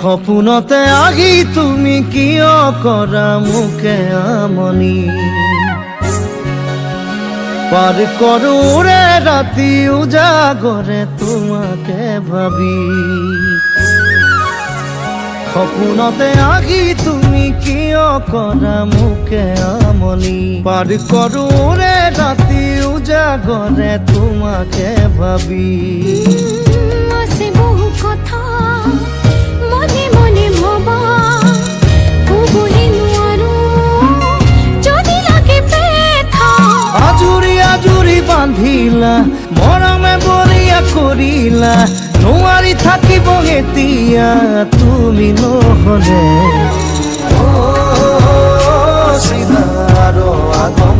সপোনতে আহি তুমি কিয় কৰা মোকে আমনি পার করো রে রাতি উজাগরে তোমাকে ভাবি সপোনতে আহি তুমি কিয় কৰা মোকে আমনি পার করো রে রাতি উজাগরে তোমাকে ভাবি আছে বহু কথা মনে মনে ভাবা কবুলি নোৱাৰো যদি লাগে ব্যথা আজুরি আজুরি বান্ধিলা মৰমে বৰিয়া কৰিলা নোৱাৰি থাকিব এতিয়া তুমি নহলে চিধাৰ আগম